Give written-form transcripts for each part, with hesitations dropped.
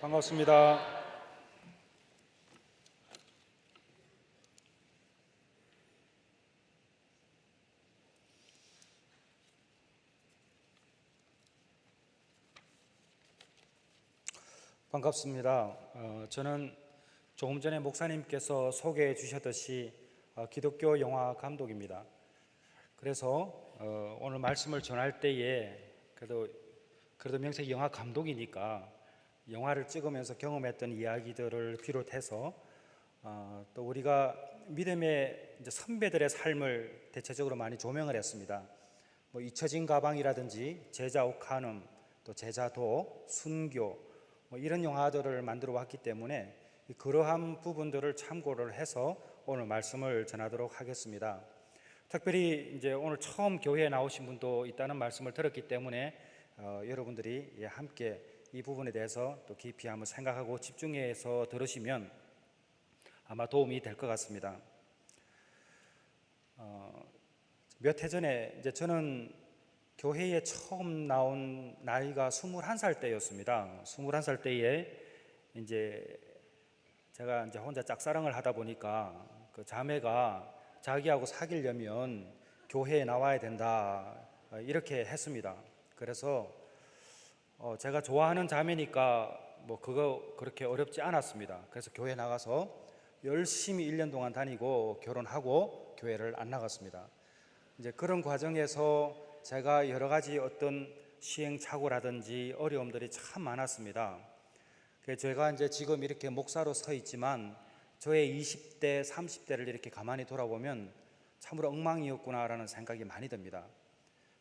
반갑습니다. 반갑습니다. 저는 조금 전에 목사님께서 소개해 주셨듯이 기독교 영화 감독입니다. 그래서 오늘 말씀을 전할 때에 그래도 명색이 영화 감독이니까 영화를 찍으면서 경험했던 이야기들을 비롯해서 또 우리가 믿음의 이제 선배들의 삶을 대체적으로 많이 조명을 했습니다. 뭐 잊혀진 가방이라든지 제자 옥한음, 또 제자도, 순교 뭐 이런 영화들을 만들어 왔기 때문에 그러한 부분들을 참고를 해서 오늘 말씀을 전하도록 하겠습니다. 특별히 이제 오늘 처음 교회에 나오신 분도 있다는 말씀을 들었기 때문에 여러분들이 함께 이 부분에 대해서 또 깊이 한번 생각하고 집중해서 들으시면 아마 도움이 될 것 같습니다. 몇 해 전에 이제 저는 교회에 처음 나온 나이가 21살 때였습니다. 21살 때에 이제 제가 이제 혼자 짝사랑을 하다 보니까 그 자매가 자기하고 사귀려면 교회에 나와야 된다 이렇게 했습니다. 그래서 제가 좋아하는 자매니까 뭐 그거 그렇게 어렵지 않았습니다. 그래서 교회 나가서 열심히 1년 동안 다니고 결혼하고 교회를 안 나갔습니다. 이제 그런 과정에서 제가 여러 가지 어떤 시행착오라든지 어려움들이 참 많았습니다. 그래서 제가 이제 지금 이렇게 목사로 서 있지만 저의 20대, 30대를 이렇게 가만히 돌아보면 참으로 엉망이었구나라는 생각이 많이 듭니다.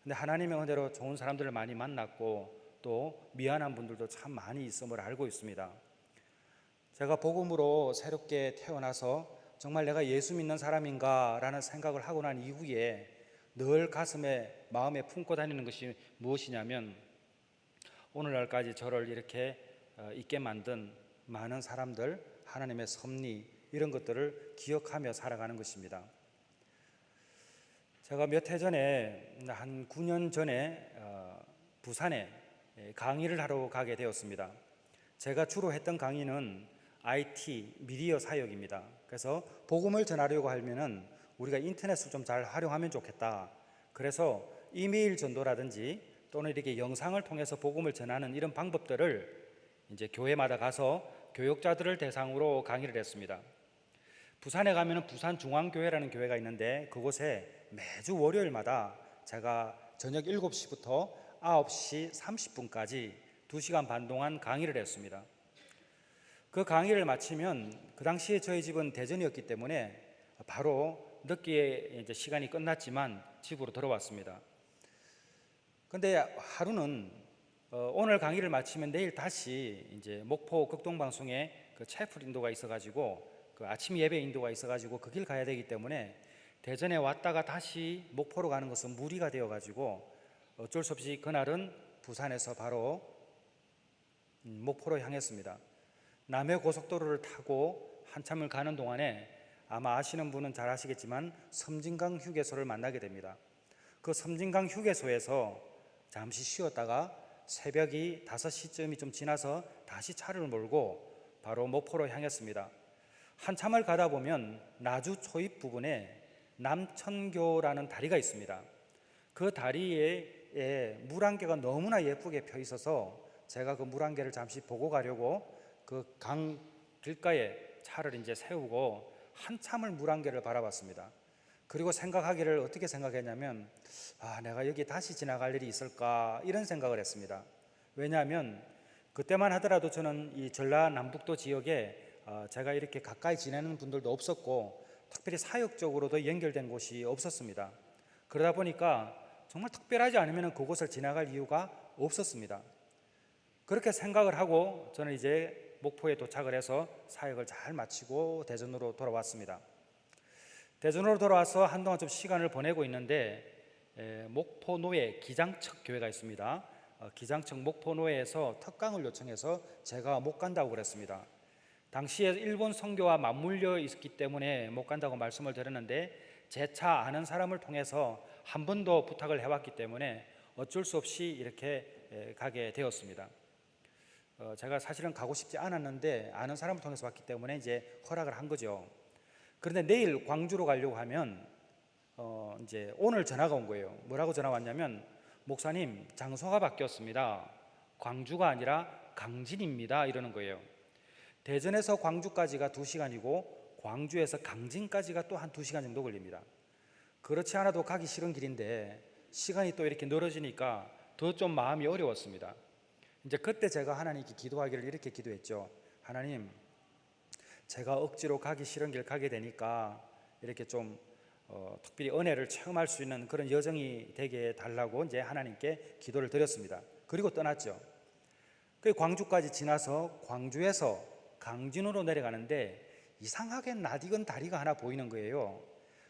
근데 하나님의 은혜로 좋은 사람들을 많이 만났고 또 미안한 분들도 참 많이 있음을 알고 있습니다. 제가 복음으로 새롭게 태어나서 정말 내가 예수 믿는 사람인가 라는 생각을 하고 난 이후에 늘 가슴에 마음에 품고 다니는 것이 무엇이냐면 오늘날까지 저를 이렇게 있게 만든 많은 사람들, 하나님의 섭리 이런 것들을 기억하며 살아가는 것입니다. 제가 몇 해 전에 한 9년 전에 부산에 강의를 하러 가게 되었습니다. 제가 주로 했던 강의는 IT, 미디어 사역입니다. 그래서 복음을 전하려고 하면은 우리가 인터넷을 좀 잘 활용하면 좋겠다. 그래서 이메일 전도라든지 또는 이렇게 영상을 통해서 복음을 전하는 이런 방법들을 이제 교회마다 가서 교역자들을 대상으로 강의를 했습니다. 부산에 가면은 부산중앙교회라는 교회가 있는데 그곳에 매주 월요일마다 제가 저녁 7시부터 9시 30분까지 2시간 반 동안 강의를 했습니다. 그 강의를 마치면 그 당시에 저희 집은 대전이었기 때문에 바로 늦게 이제 시간이 끝났지만 집으로 들어왔습니다. 근데 하루는 오늘 강의를 마치면 내일 다시 이제 목포 극동방송에 그 채플 인도가 있어가지고 그 아침 예배 인도가 있어가지고 그 길 가야 되기 때문에 대전에 왔다가 다시 목포로 가는 것은 무리가 되어가지고 어쩔 수 없이 그날은 부산에서 바로 목포로 향했습니다. 남해 고속도로를 타고 한참을 가는 동안에 아마 아시는 분은 잘 아시겠지만 섬진강 휴게소를 만나게 됩니다. 그 섬진강 휴게소에서 잠시 쉬었다가 새벽이 5시쯤이 좀 지나서 다시 차를 몰고 바로 목포로 향했습니다. 한참을 가다 보면 나주 초입 부분에 남천교라는 다리가 있습니다. 그 다리에 물안개가 너무나 예쁘게 펴 있어서 제가 그 물안개를 잠시 보고 가려고 그 강 길가에 차를 이제 세우고 한참을 물안개를 바라봤습니다. 그리고 생각하기를 어떻게 생각했냐면 내가 여기 다시 지나갈 일이 있을까 이런 생각을 했습니다. 왜냐하면 그때만 하더라도 저는 이 전라남북도 지역에 제가 이렇게 가까이 지내는 분들도 없었고 특별히 사역적으로도 연결된 곳이 없었습니다. 그러다 보니까 정말 특별하지 않으면 그곳을 지나갈 이유가 없었습니다. 그렇게 생각을 하고 저는 이제 목포에 도착을 해서 사역을 잘 마치고 대전으로 돌아왔습니다. 대전으로 돌아와서 한동안 좀 시간을 보내고 있는데 목포노예 기장척 교회가 있습니다. 기장척 목포노예에서 특강을 요청해서 제가 못 간다고 그랬습니다. 당시에 일본 선교와 맞물려 있었기 때문에 못 간다고 말씀을 드렸는데 제 차 아는 사람을 통해서 한 번 더 부탁을 해왔기 때문에 어쩔 수 없이 이렇게 가게 되었습니다. 제가 사실은 가고 싶지 않았는데 아는 사람을 통해서 왔기 때문에 이제 허락을 한 거죠. 그런데 내일 광주로 가려고 하면 이제 오늘 전화가 온 거예요. 뭐라고 전화 왔냐면, 목사님 장소가 바뀌었습니다. 광주가 아니라 강진입니다. 이러는 거예요. 대전에서 광주까지가 2시간이고 광주에서 강진까지가 또 한 2시간 정도 걸립니다. 그렇지 않아도 가기 싫은 길인데 시간이 또 이렇게 늘어지니까 더 좀 마음이 어려웠습니다. 이제 그때 제가 하나님께 기도하기를 이렇게 기도했죠. 하나님, 제가 억지로 가기 싫은 길 가게 되니까 이렇게 좀 특별히 은혜를 체험할 수 있는 그런 여정이 되게 해달라고 이제 하나님께 기도를 드렸습니다. 그리고 떠났죠. 그 광주까지 지나서 광주에서 강진으로 내려가는데 이상하게 낯익은 다리가 하나 보이는 거예요.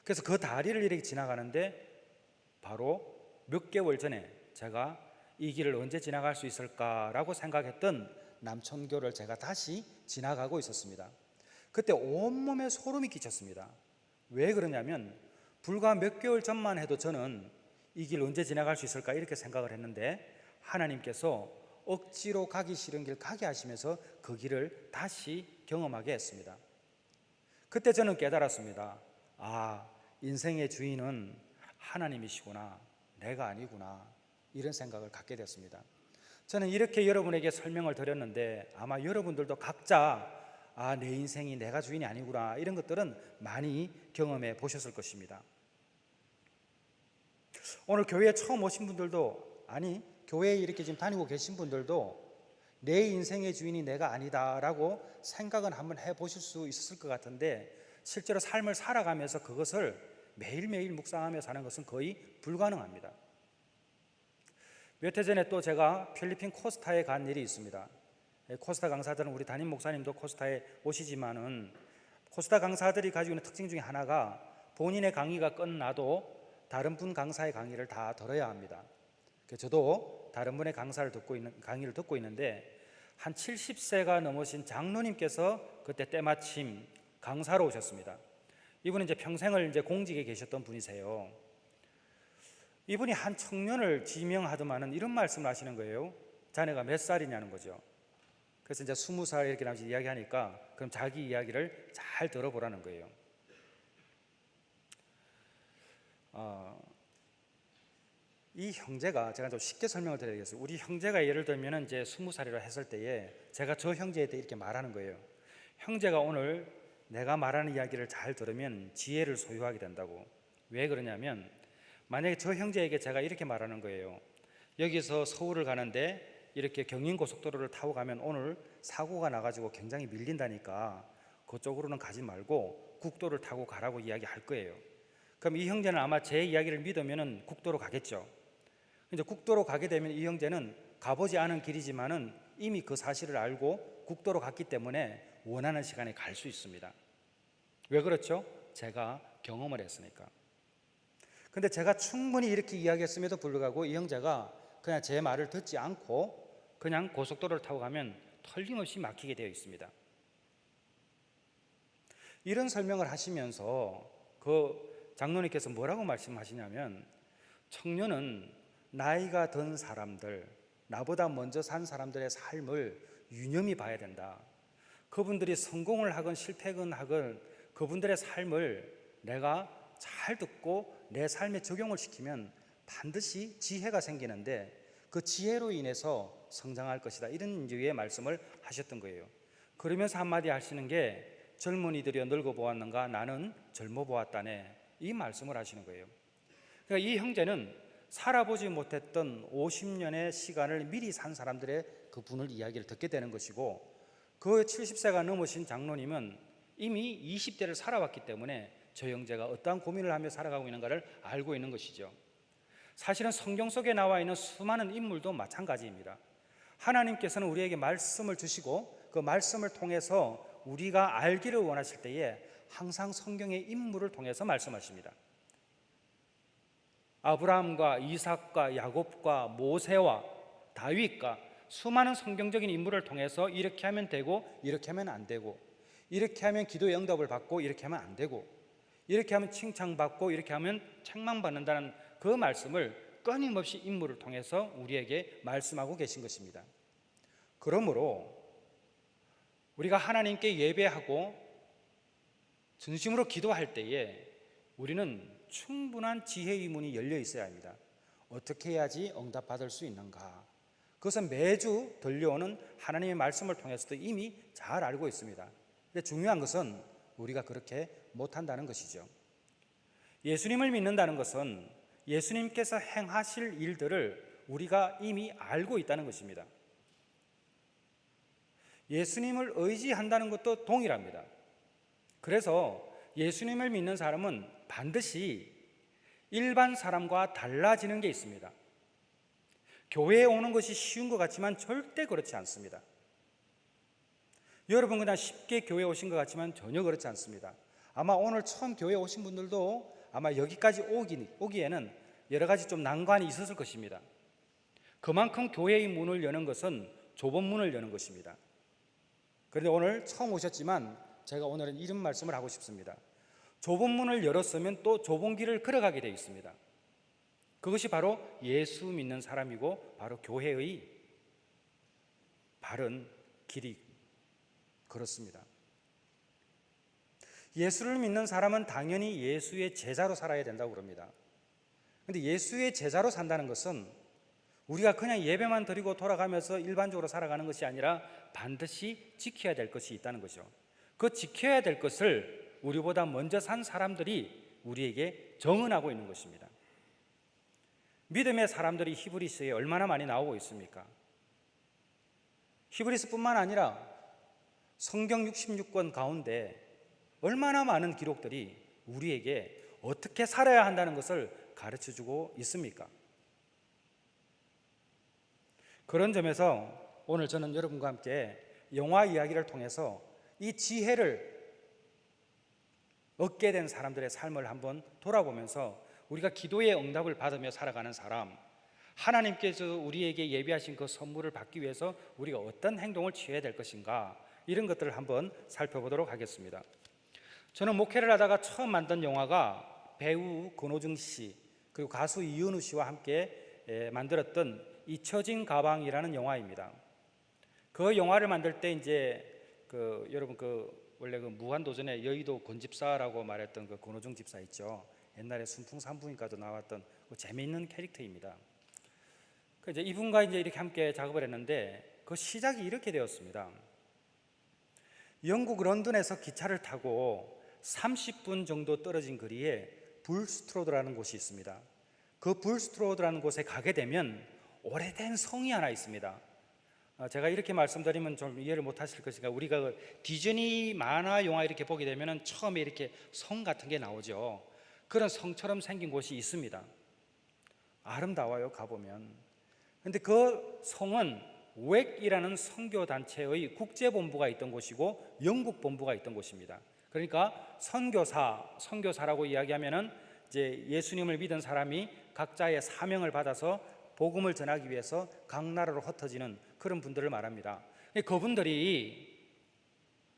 그래서 그 다리를 이렇게 지나가는데 바로 몇 개월 전에 제가 이 길을 언제 지나갈 수 있을까라고 생각했던 남천교를 제가 다시 지나가고 있었습니다. 그때 온몸에 소름이 끼쳤습니다. 왜 그러냐면 불과 몇 개월 전만 해도 저는 이 길 언제 지나갈 수 있을까 이렇게 생각을 했는데 하나님께서 억지로 가기 싫은 길 가게 하시면서 그 길을 다시 경험하게 했습니다. 그때 저는 깨달았습니다. 아, 인생의 주인은 하나님이시구나, 내가 아니구나, 이런 생각을 갖게 됐습니다. 저는 이렇게 여러분에게 설명을 드렸는데 아마 여러분들도 각자 내 인생이 내가 주인이 아니구나, 이런 것들은 많이 경험해 보셨을 것입니다. 오늘 교회에 처음 오신 분들도, 아니 교회에 이렇게 지금 다니고 계신 분들도 내 인생의 주인이 내가 아니다라고 생각은 한번 해보실 수 있었을 것 같은데 실제로 삶을 살아가면서 그것을 매일매일 묵상하며 사는 것은 거의 불가능합니다. 몇 해 전에 또 제가 필리핀 코스타에 간 일이 있습니다. 코스타 강사들은, 우리 담임 목사님도 코스타에 오시지만은 코스타 강사들이 가지고 있는 특징 중에 하나가 본인의 강의가 끝나도 다른 분 강사의 강의를 다 들어야 합니다. 저도 다른 분의 강의를 듣고 있는데 한 70세가 넘으신 장로님께서 그때 때마침 강사로 오셨습니다. 이분은 이제 평생을 이제 공직에 계셨던 분이세요. 이분이 한 청년을 지명하더만은 이런 말씀을 하시는 거예요. 자네가 몇 살이냐는 거죠. 그래서 이제 20살 이렇게 나머지 이야기하니까 그럼 자기 이야기를 잘 들어보라는 거예요. 이 형제가, 제가 좀 쉽게 설명을 드리겠습니다. 우리 형제가 예를 들면 이제 20살이라 했을 때에 제가 저 형제에 대해 이렇게 말하는 거예요. 형제가 오늘 내가 말하는 이야기를 잘 들으면 지혜를 소유하게 된다고. 왜 그러냐면 만약에 저 형제에게 제가 이렇게 말하는 거예요. 여기서 서울을 가는데 이렇게 경인고속도로를 타고 가면 오늘 사고가 나가지고 굉장히 밀린다니까 그쪽으로는 가지 말고 국도를 타고 가라고 이야기할 거예요. 그럼 이 형제는 아마 제 이야기를 믿으면 국도로 가겠죠. 이제 국도로 가게 되면 이 형제는 가보지 않은 길이지만은 이미 그 사실을 알고 국도로 갔기 때문에 원하는 시간에 갈 수 있습니다. 왜 그렇죠? 제가 경험을 했으니까. 근데 제가 충분히 이렇게 이야기했음에도 불구하고 이 형제가 그냥 제 말을 듣지 않고 그냥 고속도로를 타고 가면 틀림없이 막히게 되어 있습니다. 이런 설명을 하시면서 그 장로님께서 뭐라고 말씀하시냐면, 청년은 나이가 든 사람들, 나보다 먼저 산 사람들의 삶을 유념히 봐야 된다. 그분들이 성공을 하건 실패건 하건 그분들의 삶을 내가 잘 듣고 내 삶에 적용을 시키면 반드시 지혜가 생기는데 그 지혜로 인해서 성장할 것이다, 이런 유의 말씀을 하셨던 거예요. 그러면서 한마디 하시는 게 젊은이들이 늙어 보았는가 나는 젊어 보았다네, 이 말씀을 하시는 거예요. 그러니까 이 형제는 살아보지 못했던 50년의 시간을 미리 산 사람들의 그 분을 이야기를 듣게 되는 것이고, 그 70세가 넘으신 장로님은 이미 20대를 살아왔기 때문에 저 형제가 어떠한 고민을 하며 살아가고 있는가를 알고 있는 것이죠. 사실은 성경 속에 나와 있는 수많은 인물도 마찬가지입니다. 하나님께서는 우리에게 말씀을 주시고 그 말씀을 통해서 우리가 알기를 원하실 때에 항상 성경의 인물을 통해서 말씀하십니다. 아브라함과 이삭과 야곱과 모세와 다윗과 수많은 성경적인 인물을 통해서 이렇게 하면 되고 이렇게 하면 안 되고, 이렇게 하면 기도의 응답을 받고 이렇게 하면 안 되고, 이렇게 하면 칭찬받고 이렇게 하면 책망받는다는 그 말씀을 끊임없이 인물을 통해서 우리에게 말씀하고 계신 것입니다. 그러므로 우리가 하나님께 예배하고 진심으로 기도할 때에 우리는 충분한 지혜의 문이 열려 있어야 합니다. 어떻게 해야지 응답받을 수 있는가? 그것은 매주 들려오는 하나님의 말씀을 통해서도 이미 잘 알고 있습니다. 근데 중요한 것은 우리가 그렇게 못한다는 것이죠. 예수님을 믿는다는 것은 예수님께서 행하실 일들을 우리가 이미 알고 있다는 것입니다. 예수님을 의지한다는 것도 동일합니다. 그래서 예수님을 믿는 사람은 반드시 일반 사람과 달라지는 게 있습니다. 교회에 오는 것이 쉬운 것 같지만 절대 그렇지 않습니다. 여러분 그냥 쉽게 교회에 오신 것 같지만 전혀 그렇지 않습니다. 아마 오늘 처음 교회에 오신 분들도 아마 여기까지 오기에는 여러 가지 좀 난관이 있었을 것입니다. 그만큼 교회의 문을 여는 것은 좁은 문을 여는 것입니다. 그런데 오늘 처음 오셨지만 제가 오늘은 이런 말씀을 하고 싶습니다. 좁은 문을 열었으면 또 좁은 길을 걸어가게 되어 있습니다. 그것이 바로 예수 믿는 사람이고 바로 교회의 바른 길이 그렇습니다. 예수를 믿는 사람은 당연히 예수의 제자로 살아야 된다고 그럽니다. 그런데 예수의 제자로 산다는 것은 우리가 그냥 예배만 드리고 돌아가면서 일반적으로 살아가는 것이 아니라 반드시 지켜야 될 것이 있다는 거죠. 그 지켜야 될 것을 우리보다 먼저 산 사람들이 우리에게 정언하고 있는 것입니다. 믿음의 사람들이 히브리서에 얼마나 많이 나오고 있습니까? 히브리서뿐만 아니라 성경 66권 가운데 얼마나 많은 기록들이 우리에게 어떻게 살아야 한다는 것을 가르쳐주고 있습니까? 그런 점에서 오늘 저는 여러분과 함께 영화 이야기를 통해서 이 지혜를 얻게 된 사람들의 삶을 한번 돌아보면서 우리가 기도의 응답을 받으며 살아가는 사람, 하나님께서 우리에게 예비하신 그 선물을 받기 위해서 우리가 어떤 행동을 취해야 될 것인가, 이런 것들을 한번 살펴보도록 하겠습니다. 저는 목회를 하다가 처음 만든 영화가 배우 권호중 씨 그리고 가수 이은우 씨와 함께 만들었던 잊혀진 가방이라는 영화입니다. 그 영화를 만들 때 이제 여러분 원래 무한도전의 여의도 권집사라고 말했던 그 권호중 집사 있죠. 옛날에 순풍산부인과도 나왔던 그 재미있는 캐릭터입니다. 이제 이분과 이제 이렇게 함께 작업을 했는데 그 시작이 이렇게 되었습니다. 영국 런던에서 기차를 타고 30분 정도 떨어진 거리에 불스트로드라는 곳이 있습니다. 그 불스트로드라는 곳에 가게 되면 오래된 성이 하나 있습니다. 제가 이렇게 말씀드리면 좀 이해를 못 하실 것이니까 우리가 디즈니 만화 영화 이렇게 보게 되면 처음에 이렇게 성 같은 게 나오죠. 그런 성처럼 생긴 곳이 있습니다. 아름다워요, 가보면. 그런데 그 성은 웩이라는 선교단체의 국제본부가 있던 곳이고 영국 본부가 있던 곳입니다. 그러니까 선교사라고 이야기하면은 이제 예수님을 믿은 사람이 각자의 사명을 받아서 복음을 전하기 위해서 각 나라로 흩어지는 그런 분들을 말합니다. 그분들이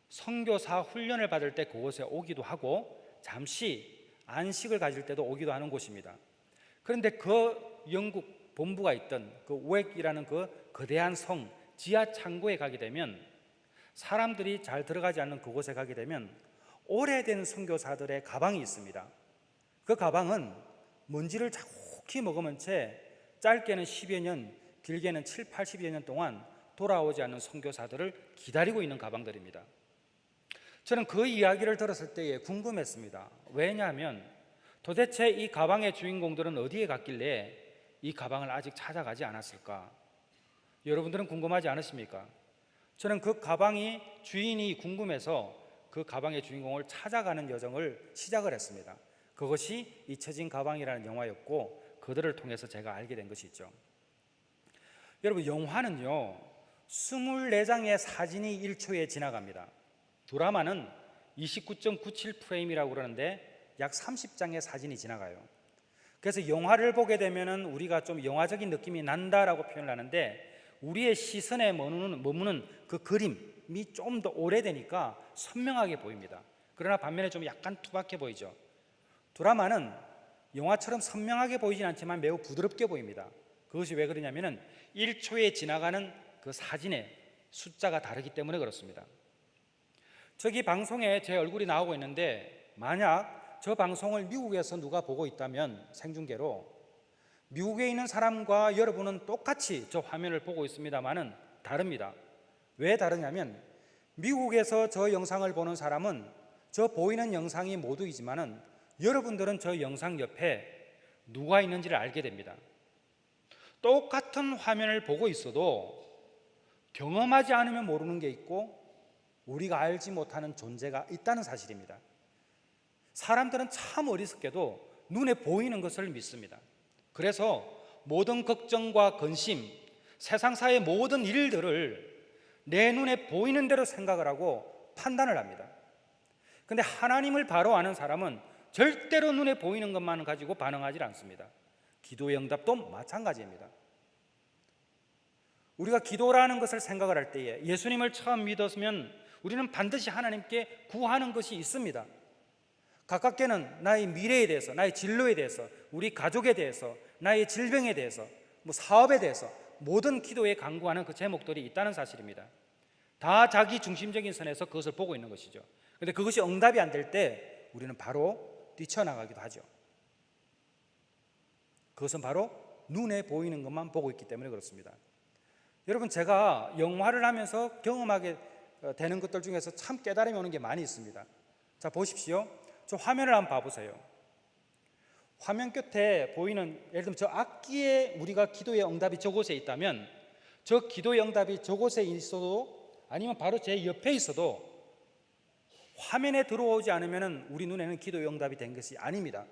선교사 훈련을 받을 때 그곳에 오기도 하고 잠시 안식을 가질 때도 오기도 하는 곳입니다. 그런데 그 영국 본부가 있던 그 웩이라는 그 거대한 성 지하 창고에 가게 되면 사람들이 잘 들어가지 않는 그곳에 가게 되면 오래된 선교사들의 가방이 있습니다. 그 가방은 먼지를 자욱히 머금은 채 짧게는 10여 년, 길게는 7, 80여 년 동안 돌아오지 않는 선교사들을 기다리고 있는 가방들입니다. 저는 그 이야기를 들었을 때에 궁금했습니다. 왜냐하면 도대체 이 가방의 주인공들은 어디에 갔길래 이 가방을 아직 찾아가지 않았을까? 여러분들은 궁금하지 않으십니까? 저는 그 가방이 주인이 궁금해서 그 가방의 주인공을 찾아가는 여정을 시작을 했습니다. 그것이 잊혀진 가방이라는 영화였고 그들을 통해서 제가 알게 된 것이 있죠. 여러분, 영화는요 24장의 사진이 1초에 지나갑니다. 드라마는 29.97프레임이라고 그러는데 약 30장의 사진이 지나가요. 그래서 영화를 보게 되면 우리가 좀 영화적인 느낌이 난다라고 표현을 하는데 우리의 시선에 머무는 그 그림이 좀 더 오래되니까 선명하게 보입니다. 그러나 반면에 좀 약간 투박해 보이죠. 드라마는 영화처럼 선명하게 보이진 않지만 매우 부드럽게 보입니다. 그것이 왜 그러냐면은 1초에 지나가는 그 사진에 숫자가 다르기 때문에 그렇습니다. 저기 방송에 제 얼굴이 나오고 있는데 만약 저 방송을 미국에서 누가 보고 있다면 생중계로 미국에 있는 사람과 여러분은 똑같이 저 화면을 보고 있습니다만은 다릅니다. 왜 다르냐면 미국에서 저 영상을 보는 사람은 저 보이는 영상이 모두이지만은 여러분들은 저 영상 옆에 누가 있는지를 알게 됩니다. 똑같은 화면을 보고 있어도 경험하지 않으면 모르는 게 있고 우리가 알지 못하는 존재가 있다는 사실입니다. 사람들은 참 어리석게도 눈에 보이는 것을 믿습니다. 그래서 모든 걱정과 근심, 세상사의 모든 일들을 내 눈에 보이는 대로 생각을 하고 판단을 합니다. 근데 하나님을 바로 아는 사람은 절대로 눈에 보이는 것만 가지고 반응하지 않습니다. 기도의 응답도 마찬가지입니다. 우리가 기도라는 것을 생각을 할 때에 예수님을 처음 믿었으면 우리는 반드시 하나님께 구하는 것이 있습니다. 가깝게는 나의 미래에 대해서, 나의 진로에 대해서, 우리 가족에 대해서, 나의 질병에 대해서, 사업에 대해서 모든 기도에 간구하는 그 제목들이 있다는 사실입니다. 다 자기 중심적인 선에서 그것을 보고 있는 것이죠. 그런데 그것이 응답이 안 될 때 우리는 바로 뛰쳐나가기도 하죠. 그것은 바로 눈에 보이는 것만 보고 있기 때문에 그렇습니다. 여러분, 제가 영화를 하면서 경험하게 되는 것들 중에서 참 깨달음이 오는 게 많이 있습니다. 자, 보십시오. 저 화면을 한번 봐보세요. 화면 끝에 보이는, 예를 들면 저 악기에 우리가 기도의 응답이 저곳에 있다면 저 기도의 응답이 저곳에 있어도 아니면 바로 제 옆에 있어도 화면에 들어오지 않으면 우리 눈에는 기도의 응답이 된 것이 아닙니다.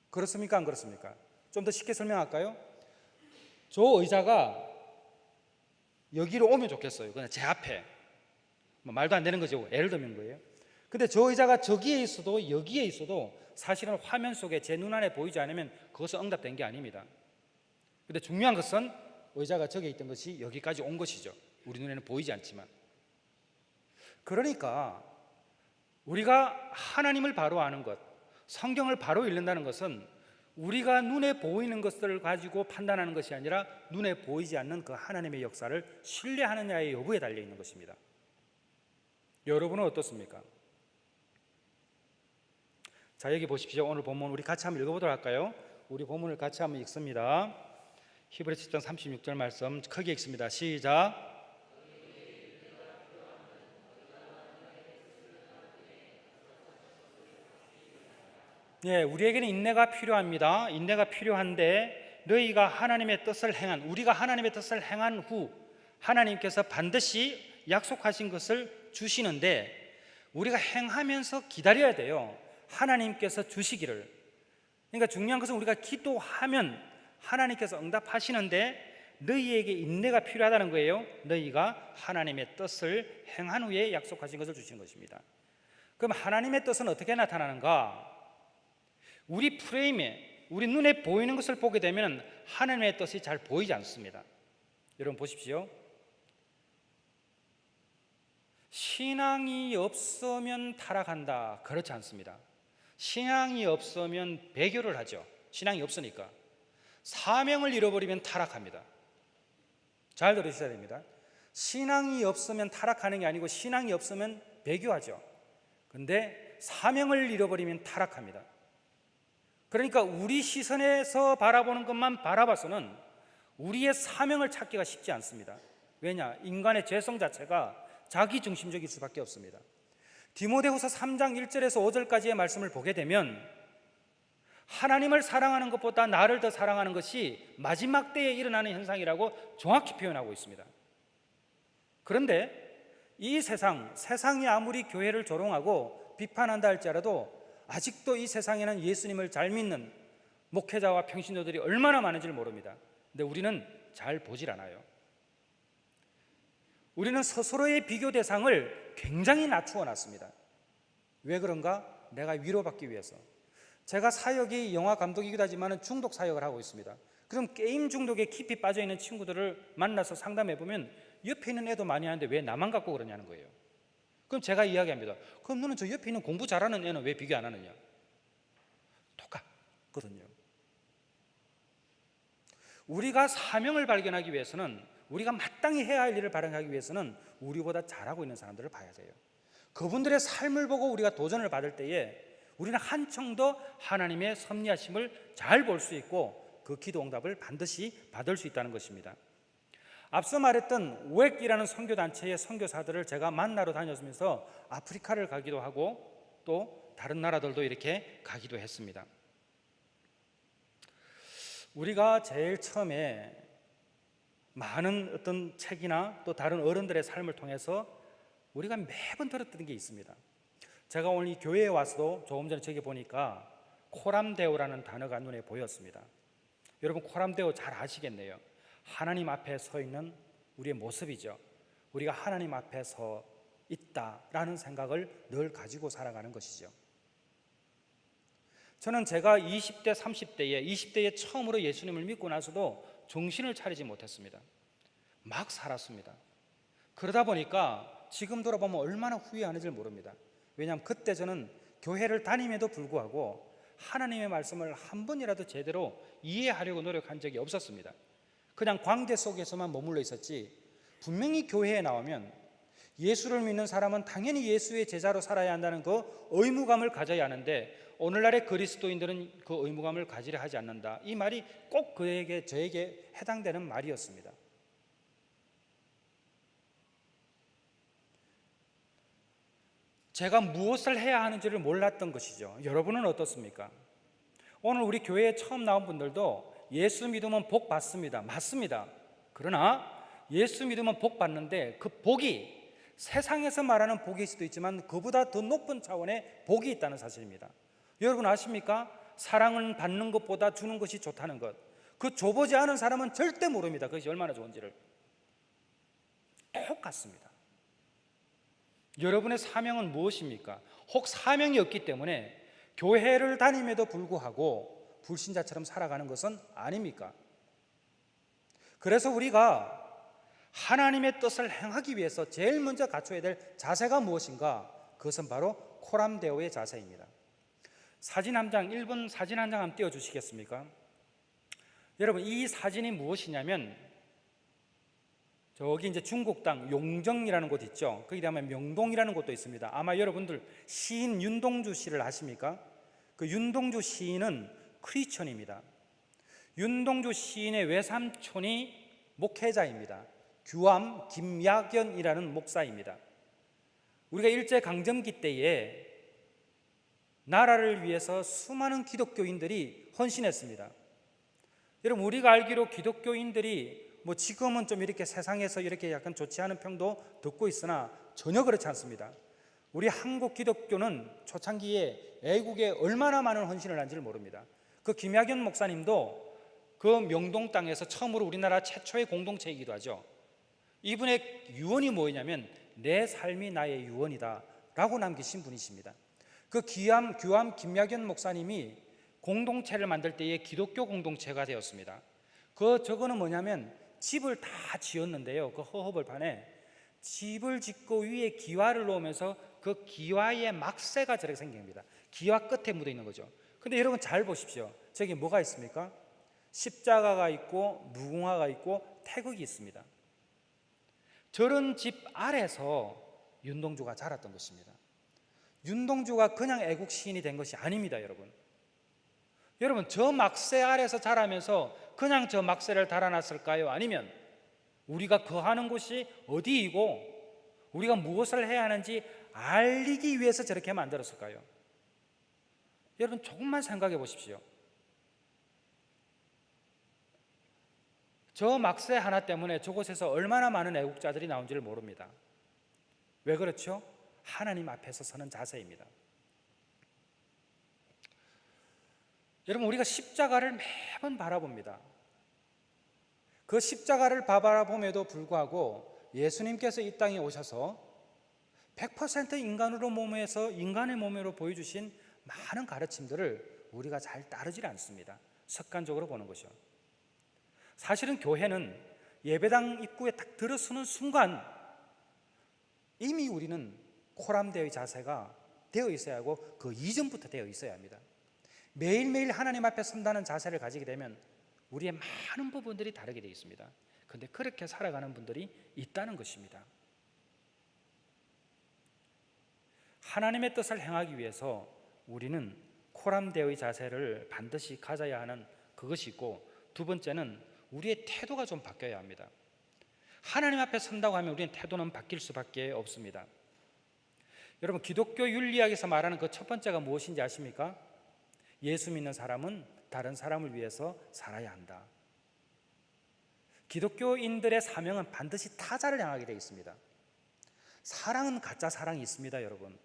그렇습니까? 안 그렇습니까? 좀 더 쉽게 설명할까요? 저 의자가 여기로 오면 좋겠어요. 그냥 제 앞에. 말도 안 되는 거죠. 예를 들면 거예요. 근데 저 의자가 저기에 있어도 여기에 있어도 사실은 화면 속에 제 눈안에 보이지 않으면 그것은 응답된 게 아닙니다. 근데 중요한 것은 의자가 저기에 있던 것이 여기까지 온 것이죠. 우리 눈에는 보이지 않지만. 그러니까 우리가 하나님을 바로 아는 것, 성경을 바로 읽는다는 것은 우리가 눈에 보이는 것들을 가지고 판단하는 것이 아니라 눈에 보이지 않는 그 하나님의 역사를 신뢰하느냐의 여부에 달려있는 것입니다. 여러분은 어떻습니까? 자, 여기 보십시오. 오늘 본문 우리 같이 한번 읽어보도록 할까요? 우리 본문을 같이 한번 읽습니다. 히브리서 10장 36절 말씀 크게 읽습니다. 시작. 예, 우리에게는 인내가 필요합니다. 인내가 필요한데 너희가 하나님의 뜻을 행한, 우리가 하나님의 뜻을 행한 후 하나님께서 반드시 약속하신 것을 주시는데 우리가 행하면서 기다려야 돼요. 하나님께서 주시기를. 그러니까 중요한 것은 우리가 기도하면 하나님께서 응답하시는데 너희에게 인내가 필요하다는 거예요. 너희가 하나님의 뜻을 행한 후에 약속하신 것을 주시는 것입니다. 그럼 하나님의 뜻은 어떻게 나타나는가? 우리 프레임에, 우리 눈에 보이는 것을 보게 되면 하나님의 뜻이 잘 보이지 않습니다. 여러분 보십시오. 신앙이 없으면 타락한다. 그렇지 않습니다. 신앙이 없으면 배교를 하죠. 신앙이 없으니까. 사명을 잃어버리면 타락합니다. 잘 들으셔야 됩니다. 신앙이 없으면 타락하는 게 아니고 신앙이 없으면 배교하죠. 근데 사명을 잃어버리면 타락합니다. 그러니까 우리 시선에서 바라보는 것만 바라봐서는 우리의 사명을 찾기가 쉽지 않습니다. 왜냐? 인간의 죄성 자체가 자기중심적일 수밖에 없습니다. 디모데후서 3장 1절에서 5절까지의 말씀을 보게 되면 하나님을 사랑하는 것보다 나를 더 사랑하는 것이 마지막 때에 일어나는 현상이라고 정확히 표현하고 있습니다. 그런데 이 세상이 아무리 교회를 조롱하고 비판한다 할지라도 아직도 이 세상에는 예수님을 잘 믿는 목회자와 평신도들이 얼마나 많은지를 모릅니다. 근데 우리는 잘 보질 않아요. 우리는 스스로의 비교 대상을 굉장히 낮추어 놨습니다. 왜 그런가? 내가 위로받기 위해서. 제가 사역이 영화 감독이기도 하지만 중독 사역을 하고 있습니다. 그럼 게임 중독에 깊이 빠져있는 친구들을 만나서 상담해 보면 옆에 있는 애도 많이 하는데 왜 나만 갖고 그러냐는 거예요. 그럼 제가 이야기합니다. 그럼 너는 저 옆에 있는 공부 잘하는 애는 왜 비교 안 하느냐? 똑같거든요. 우리가 사명을 발견하기 위해서는 우리가 마땅히 해야 할 일을 발행하기 위해서는 우리보다 잘하고 있는 사람들을 봐야 돼요. 그분들의 삶을 보고 우리가 도전을 받을 때에 우리는 한층 더 하나님의 섭리하심을 잘 볼 수 있고 그 기도 응답을 반드시 받을 수 있다는 것입니다. 앞서 말했던 우엑이라는 선교단체의 선교사들을 제가 만나러 다녔으면서 아프리카를 가기도 하고 또 다른 나라들도 이렇게 가기도 했습니다. 우리가 제일 처음에 많은 어떤 책이나 또 다른 어른들의 삶을 통해서 우리가 매번 들었던 게 있습니다. 제가 오늘 이 교회에 와서도 조금 전에 저기 보니까 코람데오라는 단어가 눈에 보였습니다. 여러분, 코람데오 잘 아시겠네요. 하나님 앞에 서 있는 우리의 모습이죠. 우리가 하나님 앞에 서 있다라는 생각을 늘 가지고 살아가는 것이죠. 저는 제가 20대, 30대에 20대에 처음으로 예수님을 믿고 나서도 정신을 차리지 못했습니다. 막 살았습니다. 그러다 보니까 지금 돌아보면 얼마나 후회하는지 모릅니다. 왜냐하면 그때 저는 교회를 다님에도 불구하고 하나님의 말씀을 한 번이라도 제대로 이해하려고 노력한 적이 없었습니다. 그냥 관계 속에서만 머물러 있었지, 분명히 교회에 나오면 예수를 믿는 사람은 당연히 예수의 제자로 살아야 한다는 그 의무감을 가져야 하는데 오늘날의 그리스도인들은 그 의무감을 가지려 하지 않는다. 이 말이 꼭 저에게 해당되는 말이었습니다. 제가 무엇을 해야 하는지를 몰랐던 것이죠. 여러분은 어떻습니까? 오늘 우리 교회에 처음 나온 분들도 예수 믿으면 복 받습니다. 맞습니다. 그러나 예수 믿으면 복 받는데 그 복이 세상에서 말하는 복일 수도 있지만 그보다 더 높은 차원의 복이 있다는 사실입니다. 여러분 아십니까? 사랑은 받는 것보다 주는 것이 좋다는 것. 그 줘보지 않은 사람은 절대 모릅니다. 그것이 얼마나 좋은지를. 똑같습니다. 여러분의 사명은 무엇입니까? 혹 사명이 없기 때문에 교회를 다님에도 불구하고 불신자처럼 살아가는 것은 아닙니까? 그래서 우리가 하나님의 뜻을 행하기 위해서 제일 먼저 갖춰야 될 자세가 무엇인가? 그것은 바로 코람데오의 자세입니다. 사진 한 장, 1번 사진 한 장 한번 띄워주시겠습니까? 여러분, 이 사진이 무엇이냐면 저기 이제 중국 땅 용정이라는 곳 있죠. 거기 다음에 명동이라는 곳도 있습니다. 아마 여러분들 시인 윤동주 씨를 아십니까? 그 윤동주 시인은 크리스천입니다. 윤동주 시인의 외삼촌이 목회자입니다. 규암 김야견이라는 목사입니다. 우리가 일제강점기 때에 나라를 위해서 수많은 기독교인들이 헌신했습니다. 여러분, 우리가 알기로 기독교인들이 지금은 좀 이렇게 세상에서 이렇게 약간 좋지 않은 평도 듣고 있으나 전혀 그렇지 않습니다. 우리 한국 기독교는 초창기에 애국에 얼마나 많은 헌신을 한지를 모릅니다. 그 김야견 목사님도 그 명동 땅에서 처음으로 우리나라 최초의 공동체이기도 하죠. 이분의 유언이 뭐냐면 내 삶이 나의 유언이다 라고 남기신 분이십니다. 그 규암 김야견 목사님이 공동체를 만들 때에 기독교 공동체가 되었습니다. 저거는 뭐냐면 집을 다 지었는데요. 그 허허벌판에 집을 짓고 위에 기와를 놓으면서 그 기와의 막새가 저렇게 생깁니다. 기와 끝에 묻어 있는 거죠. 근데 여러분 잘 보십시오. 저기 뭐가 있습니까? 십자가가 있고 무궁화가 있고 태극이 있습니다. 저런 집 아래서 윤동주가 자랐던 것입니다. 윤동주가 그냥 애국 시인이 된 것이 아닙니다, 여러분. 여러분, 저 막새 아래서 자라면서 그냥 저 막새를 달아놨을까요? 아니면 우리가 거하는 곳이 어디이고 우리가 무엇을 해야 하는지 알리기 위해서 저렇게 만들었을까요? 여러분, 조금만 생각해 보십시오. 저 막새 하나 때문에 저곳에서 얼마나 많은 애국자들이 나온지를 모릅니다. 왜 그렇죠? 하나님 앞에서 서는 자세입니다. 여러분, 우리가 십자가를 매번 바라봅니다. 그 십자가를 바라봄에도 불구하고 예수님께서 이 땅에 오셔서 100% 인간으로 몸에서 인간의 몸으로 보여주신 많은 가르침들을 우리가 잘 따르질 않습니다. 습관적으로 보는 것이요. 사실은 교회는 예배당 입구에 딱 들어서는 순간 이미 우리는 코람데오의 자세가 되어 있어야 하고 그 이전부터 되어 있어야 합니다. 매일매일 하나님 앞에 선다는 자세를 가지게 되면 우리의 많은 부분들이 다르게 되어 있습니다. 그런데 그렇게 살아가는 분들이 있다는 것입니다. 하나님의 뜻을 행하기 위해서 우리는 코람데오의 자세를 반드시 가져야 하는 그것이 있고, 두 번째는 우리의 태도가 좀 바뀌어야 합니다. 하나님 앞에 선다고 하면 우리의 태도는 바뀔 수밖에 없습니다. 여러분, 기독교 윤리학에서 말하는 그 첫 번째가 무엇인지 아십니까? 예수 믿는 사람은 다른 사람을 위해서 살아야 한다. 기독교인들의 사명은 반드시 타자를 향하게 되어 있습니다. 사랑은 가짜 사랑이 있습니다, 여러분.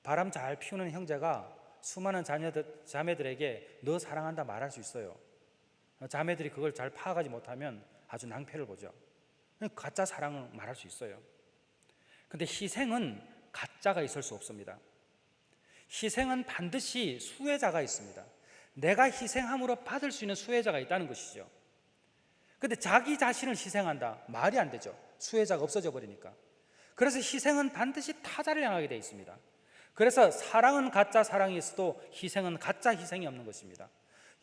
바람 잘 피우는 형제가 수많은 자매들에게 너 사랑한다 말할 수 있어요. 자매들이 그걸 잘 파악하지 못하면 아주 낭패를 보죠. 가짜 사랑을 말할 수 있어요. 그런데 희생은 가짜가 있을 수 없습니다. 희생은 반드시 수혜자가 있습니다. 내가 희생함으로 받을 수 있는 수혜자가 있다는 것이죠. 그런데 자기 자신을 희생한다, 말이 안 되죠. 수혜자가 없어져 버리니까. 그래서 희생은 반드시 타자를 향하게 되어 있습니다. 그래서 사랑은 가짜 사랑이 있어도 희생은 가짜 희생이 없는 것입니다.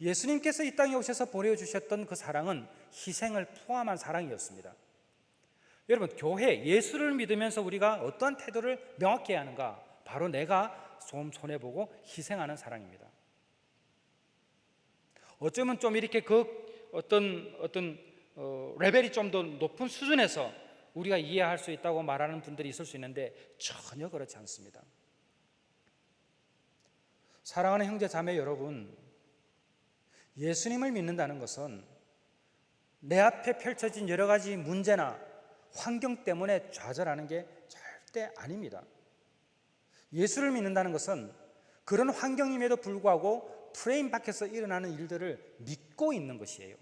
예수님께서 이 땅에 오셔서 보여주셨던 그 사랑은 희생을 포함한 사랑이었습니다. 여러분, 교회, 예수를 믿으면서 우리가 어떠한 태도를 명확히 해야 하는가? 바로 내가 손해보고 희생하는 사랑입니다. 어쩌면 좀 이렇게 어떤 레벨이 좀 더 높은 수준에서 우리가 이해할 수 있다고 말하는 분들이 있을 수 있는데 전혀 그렇지 않습니다. 사랑하는 형제 자매 여러분, 예수님을 믿는다는 것은 내 앞에 펼쳐진 여러 가지 문제나 환경 때문에 좌절하는 게 절대 아닙니다. 예수를 믿는다는 것은 그런 환경임에도 불구하고 프레임 밖에서 일어나는 일들을 믿고 있는 것이에요.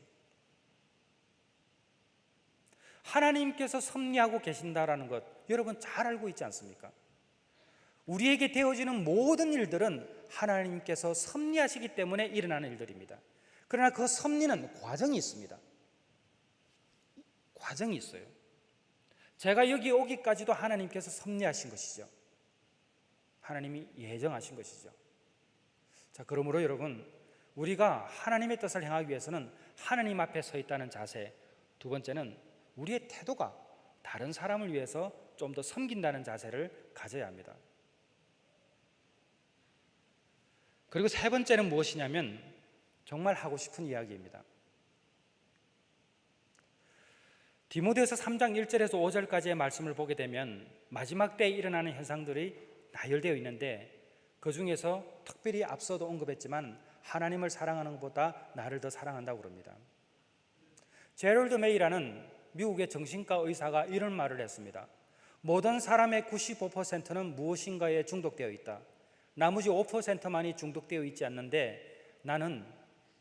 하나님께서 섭리하고 계신다라는 것 여러분 잘 알고 있지 않습니까? 우리에게 되어지는 모든 일들은 하나님께서 섭리하시기 때문에 일어나는 일들입니다. 그러나 그 섭리는 과정이 있습니다. 과정이 있어요. 제가 여기 오기까지도 하나님께서 섭리하신 것이죠. 하나님이 예정하신 것이죠. 자, 그러므로 여러분, 우리가 하나님의 뜻을 행하기 위해서는 하나님 앞에 서 있다는 자세, 두 번째는 우리의 태도가 다른 사람을 위해서 좀 더 섬긴다는 자세를 가져야 합니다. 그리고 세 번째는 무엇이냐면 정말 하고 싶은 이야기입니다. 디모데후서 3장 1절에서 5절까지의 말씀을 보게 되면 마지막 때에 일어나는 현상들이 나열되어 있는데, 그 중에서 특별히 앞서도 언급했지만 하나님을 사랑하는 것보다 나를 더 사랑한다고 그럽니다. 제럴드 메이라는 미국의 정신과 의사가 이런 말을 했습니다. 모든 사람의 95%는 무엇인가에 중독되어 있다. 나머지 5%만이 중독되어 있지 않는데 나는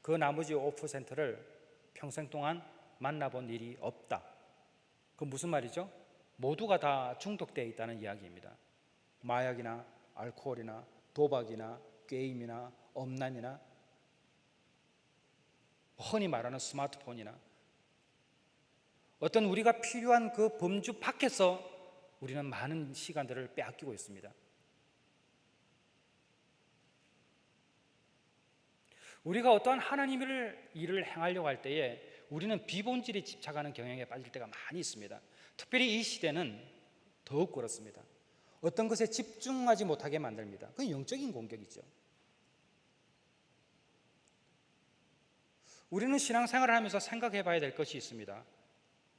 그 나머지 5%를 평생 동안 만나본 일이 없다. 그 무슨 말이죠? 모두가 다 중독되어 있다는 이야기입니다. 마약이나 알코올이나 도박이나 게임이나 음란이나 흔히 말하는 스마트폰이나 어떤 우리가 필요한 그 범주 밖에서 우리는 많은 시간들을 빼앗기고 있습니다. 우리가 어떠한 하나님의 일을 행하려고 할 때에 우리는 비본질에 집착하는 경향에 빠질 때가 많이 있습니다. 특별히 이 시대는 더욱 그렇습니다. 어떤 것에 집중하지 못하게 만듭니다. 그건 영적인 공격이죠. 우리는 신앙생활을 하면서 생각해 봐야 될 것이 있습니다.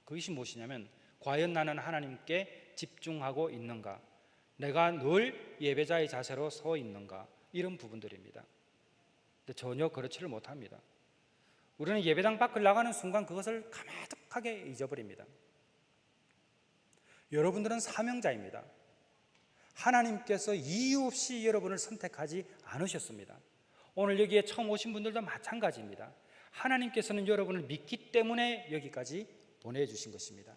그것이 무엇이냐면 과연 나는 하나님께 집중하고 있는가? 내가 늘 예배자의 자세로 서 있는가? 이런 부분들입니다. 근데 전혀 그렇지를 못합니다. 우리는 예배당 밖을 나가는 순간 그것을 가마득하게 잊어버립니다. 여러분들은 사명자입니다. 하나님께서 이유 없이 여러분을 선택하지 않으셨습니다. 오늘 여기에 처음 오신 분들도 마찬가지입니다. 하나님께서는 여러분을 믿기 때문에 여기까지 보내주신 것입니다.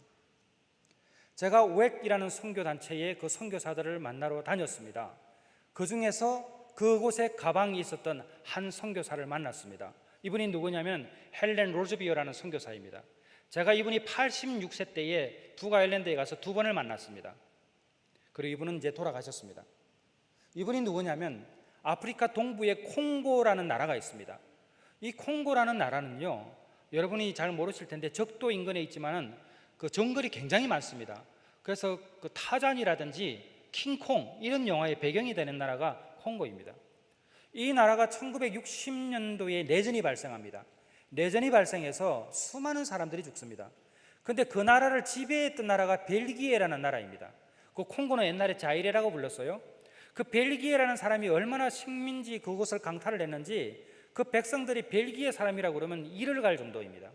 제가 웩이라는 선교단체의 그 선교사들을 만나러 다녔습니다. 그 중에서 그곳에 가방이 있었던 한 선교사를 만났습니다. 이분이 누구냐면 헬렌 로즈비어라는 선교사입니다. 제가 이분이 86세 때에 북 아일랜드에 가서 두 번을 만났습니다. 그리고 이분은 이제 돌아가셨습니다. 이분이 누구냐면 아프리카 동부에 콩고라는 나라가 있습니다. 이 콩고라는 나라는요, 여러분이 잘 모르실 텐데 적도 인근에 있지만은 그 정글이 굉장히 많습니다. 그래서 그 타잔이라든지 킹콩 이런 영화의 배경이 되는 나라가 콩고입니다. 이 나라가 1960년도에 내전이 발생합니다. 내전이 발생해서 수많은 사람들이 죽습니다. 근데 그 나라를 지배했던 나라가 벨기에라는 나라입니다. 그 콩고는 옛날에 자이레라고 불렀어요. 그 벨기에라는 사람이 얼마나 식민지 그곳을 강탈을 했는지 그 백성들이 벨기에 사람이라고 그러면 이를 갈 정도입니다.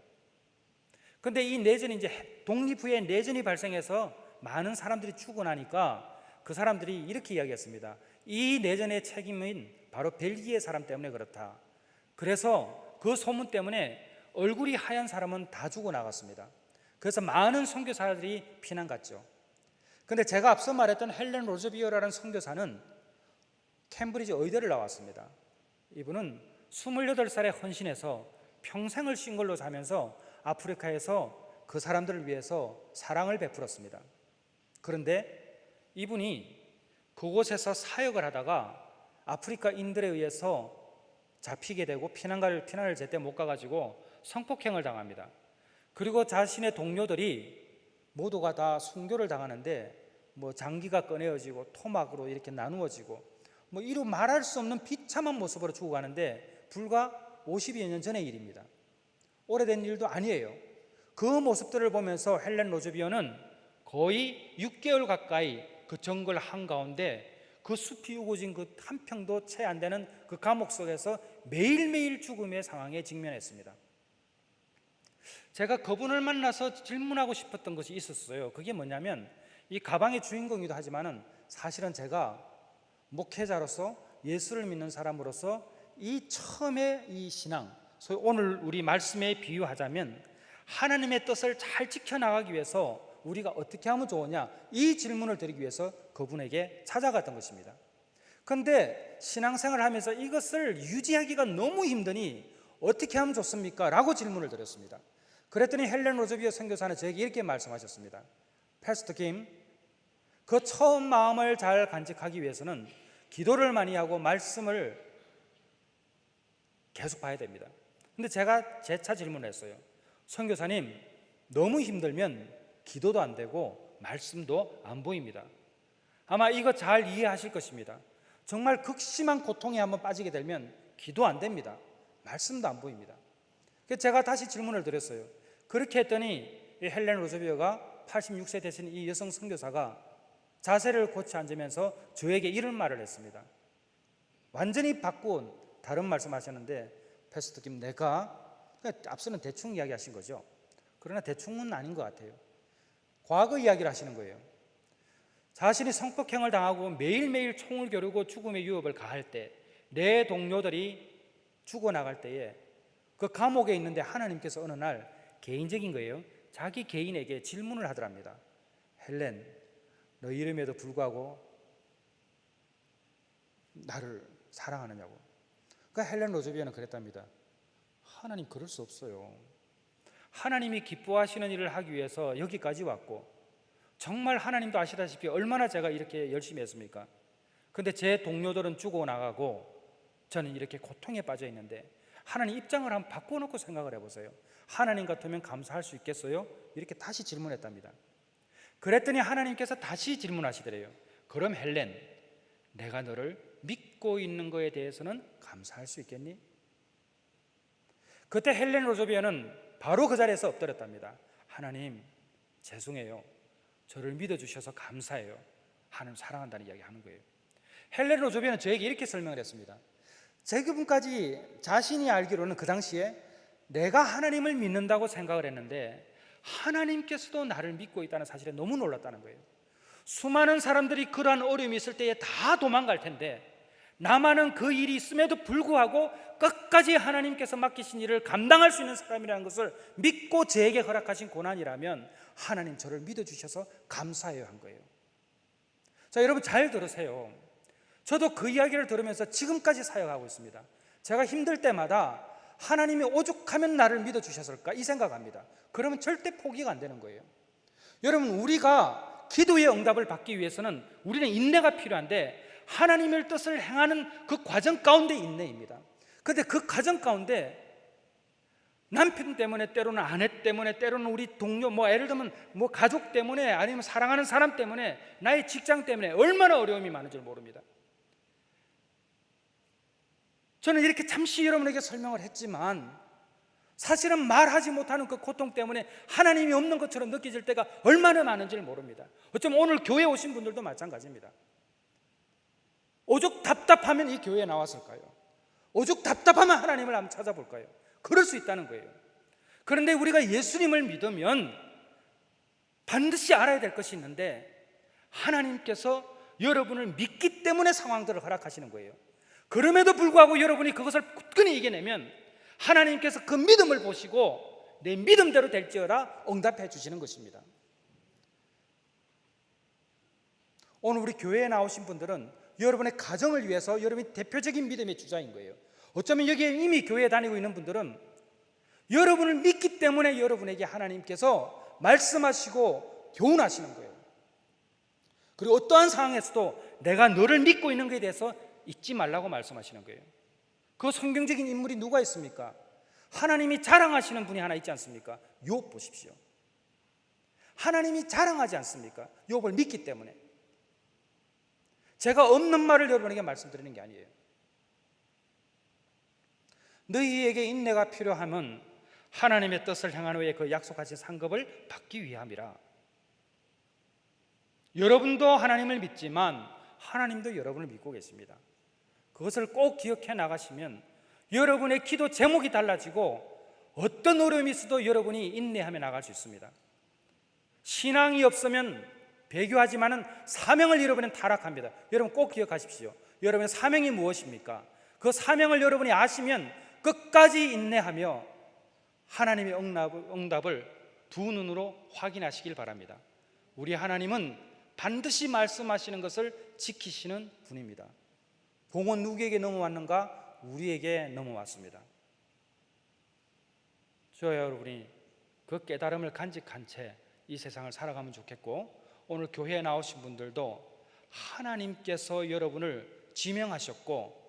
근데 이 내전이 이제 독립 후에 내전이 발생해서 많은 사람들이 죽고 나니까 그 사람들이 이렇게 이야기했습니다. 이 내전의 책임은 바로 벨기에 사람 때문에 그렇다. 그래서 그 소문 때문에 얼굴이 하얀 사람은 다 죽어 나갔습니다. 그래서 많은 선교사들이 피난 갔죠. 근데 제가 앞서 말했던 헬렌 로즈비어라는 선교사는 캠브리지 의대를 나왔습니다. 이분은 28살에 헌신해서 평생을 싱글로 사면서 아프리카에서 그 사람들을 위해서 사랑을 베풀었습니다. 그런데 이분이 그곳에서 사역을 하다가 아프리카인들에 의해서 잡히게 되고 피난을 제때 못 가가지고 성폭행을 당합니다. 그리고 자신의 동료들이 모두가 다 순교를 당하는데 뭐 장기가 꺼내어지고 토막으로 이렇게 나누어지고 뭐 이루 말할 수 없는 비참한 모습으로 죽어가는데 불과 50여 년 전의 일입니다. 오래된 일도 아니에요. 그 모습들을 보면서 헬렌 로즈비어는 거의 6개월 가까이 그 정글 한가운데 그 숲이 우거진 그 한 평도 채 안 되는 그 감옥 속에서 매일매일 죽음의 상황에 직면했습니다. 제가 그분을 만나서 질문하고 싶었던 것이 있었어요. 그게 뭐냐면 이 가방의 주인공이기도 하지만은 사실은 제가 목회자로서 예수를 믿는 사람으로서 이 처음에 이 신앙, 소위 오늘 우리 말씀에 비유하자면 하나님의 뜻을 잘 지켜나가기 위해서 우리가 어떻게 하면 좋으냐, 이 질문을 드리기 위해서 그분에게 찾아갔던 것입니다. 그런데 신앙생활을 하면서 이것을 유지하기가 너무 힘드니 어떻게 하면 좋습니까? 라고 질문을 드렸습니다. 그랬더니 헬렌 로즈비어 선교사는 저에게 이렇게 말씀하셨습니다. 패스터 김, 그 처음 마음을 잘 간직하기 위해서는 기도를 많이 하고 말씀을 계속 봐야 됩니다. 근데 제가 재차 질문을 했어요. 선교사님, 너무 힘들면 기도도 안 되고 말씀도 안 보입니다. 아마 이거 잘 이해하실 것입니다. 정말 극심한 고통에 한번 빠지게 되면 기도 안 됩니다. 말씀도 안 보입니다. 그래서 제가 다시 질문을 드렸어요. 그렇게 했더니 이 헬렌 로즈비어가 86세 되신 이 여성 선교사가 자세를 고쳐 앉으면서 저에게 이런 말을 했습니다. 완전히 바꾼 다른 말씀하셨는데, 패스터 김, 내가 앞서는 대충 이야기하신 거죠. 그러나 대충은 아닌 것 같아요. 과거 이야기를 하시는 거예요. 자신이 성폭행을 당하고 매일매일 총을 겨루고 죽음의 유업을 가할 때, 내 동료들이 죽어나갈 때에 그 감옥에 있는데 하나님께서 어느 날 개인적인 거예요. 자기 개인에게 질문을 하더랍니다. 헬렌, 너 이름에도 불구하고 나를 사랑하느냐고. 그러니까 헬렌 로즈비어는 그랬답니다. 하나님, 그럴 수 없어요. 하나님이 기뻐하시는 일을 하기 위해서 여기까지 왔고, 정말 하나님도 아시다시피 얼마나 제가 이렇게 열심히 했습니까? 근데 제 동료들은 죽어나가고 저는 이렇게 고통에 빠져 있는데 하나님 입장을 한번 바꿔놓고 생각을 해보세요. 하나님 같으면 감사할 수 있겠어요? 이렇게 다시 질문했답니다. 그랬더니 하나님께서 다시 질문하시더래요. 그럼 헬렌, 내가 너를 믿고 있는 거에 대해서는 감사할 수 있겠니? 그때 헬렌 로즈비어는 바로 그 자리에서 엎드렸답니다. 하나님, 죄송해요. 저를 믿어주셔서 감사해요. 하나님 사랑한다는 이야기 하는 거예요. 헬렌 로즈비어는 저에게 이렇게 설명을 했습니다. 지금까지 자신이 알기로는 그 당시에 내가 하나님을 믿는다고 생각을 했는데 하나님께서도 나를 믿고 있다는 사실에 너무 놀랐다는 거예요. 수많은 사람들이 그러한 어려움이 있을 때에 다 도망갈 텐데 나만은 그 일이 있음에도 불구하고 끝까지 하나님께서 맡기신 일을 감당할 수 있는 사람이라는 것을 믿고 저에게 허락하신 고난이라면 하나님, 저를 믿어주셔서 감사해요 한 거예요. 자, 여러분 잘 들으세요. 저도 그 이야기를 들으면서 지금까지 사역하고 있습니다. 제가 힘들 때마다 하나님이 오죽하면 나를 믿어주셨을까 이 생각합니다. 그러면 절대 포기가 안 되는 거예요. 여러분, 우리가 기도의 응답을 받기 위해서는 우리는 인내가 필요한데 하나님의 뜻을 행하는 그 과정 가운데 인내입니다. 그런데 그 과정 가운데 남편 때문에, 때로는 아내 때문에, 때로는 우리 동료, 예를 들면 가족 때문에, 아니면 사랑하는 사람 때문에, 나의 직장 때문에 얼마나 어려움이 많은지 모릅니다. 저는 이렇게 잠시 여러분에게 설명을 했지만 사실은 말하지 못하는 그 고통 때문에 하나님이 없는 것처럼 느껴질 때가 얼마나 많은지를 모릅니다. 어쩌면 오늘 교회에 오신 분들도 마찬가지입니다. 오죽 답답하면 이 교회에 나왔을까요? 오죽 답답하면 하나님을 한번 찾아볼까요? 그럴 수 있다는 거예요. 그런데 우리가 예수님을 믿으면 반드시 알아야 될 것이 있는데, 하나님께서 여러분을 믿기 때문에 상황들을 허락하시는 거예요. 그럼에도 불구하고 여러분이 그것을 굳건히 이겨내면 하나님께서 그 믿음을 보시고 내 믿음대로 될지어라 응답해 주시는 것입니다. 오늘 우리 교회에 나오신 분들은 여러분의 가정을 위해서 여러분이 대표적인 믿음의 주자인 거예요. 어쩌면 여기에 이미 교회에 다니고 있는 분들은 여러분을 믿기 때문에 여러분에게 하나님께서 말씀하시고 교훈하시는 거예요. 그리고 어떠한 상황에서도 내가 너를 믿고 있는 것에 대해서 잊지 말라고 말씀하시는 거예요. 그 성경적인 인물이 누가 있습니까? 하나님이 자랑하시는 분이 하나 있지 않습니까? 욥 보십시오. 하나님이 자랑하지 않습니까? 욥을 믿기 때문에. 제가 없는 말을 여러분에게 말씀드리는 게 아니에요. 너희에게 인내가 필요하면 하나님의 뜻을 향한 후에 그 약속하신 상급을 받기 위함이라. 여러분도 하나님을 믿지만 하나님도 여러분을 믿고 계십니다. 그것을 꼭 기억해 나가시면 여러분의 기도 제목이 달라지고 어떤 어려움이 있어도 여러분이 인내하며 나갈 수 있습니다. 신앙이 없으면 배교하지만은 사명을 잃어버리면 타락합니다. 여러분 꼭 기억하십시오. 여러분의 사명이 무엇입니까? 그 사명을 여러분이 아시면 끝까지 인내하며 하나님의 응답을 두 눈으로 확인하시길 바랍니다. 우리 하나님은 반드시 말씀하시는 것을 지키시는 분입니다. 공은 누구에게 넘어왔는가? 우리에게 넘어왔습니다. 저와 여러분이 그 깨달음을 간직한 채 이 세상을 살아가면 좋겠고, 오늘 교회에 나오신 분들도 하나님께서 여러분을 지명하셨고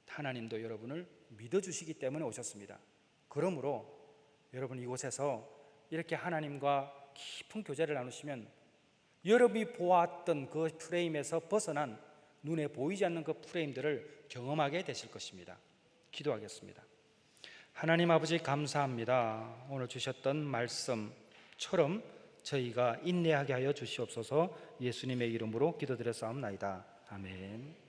하나님도 여러분을 믿어주시기 때문에 오셨습니다. 그러므로 여러분 이곳에서 이렇게 하나님과 깊은 교제를 나누시면 여러분이 보았던 그 프레임에서 벗어난 눈에 보이지 않는 그 프레임들을 경험하게 되실 것입니다. 기도하겠습니다. 하나님 아버지 감사합니다. 오늘 주셨던 말씀처럼 저희가 인내하게 하여 주시옵소서. 예수님의 이름으로 기도드렸사옵나이다. 아멘.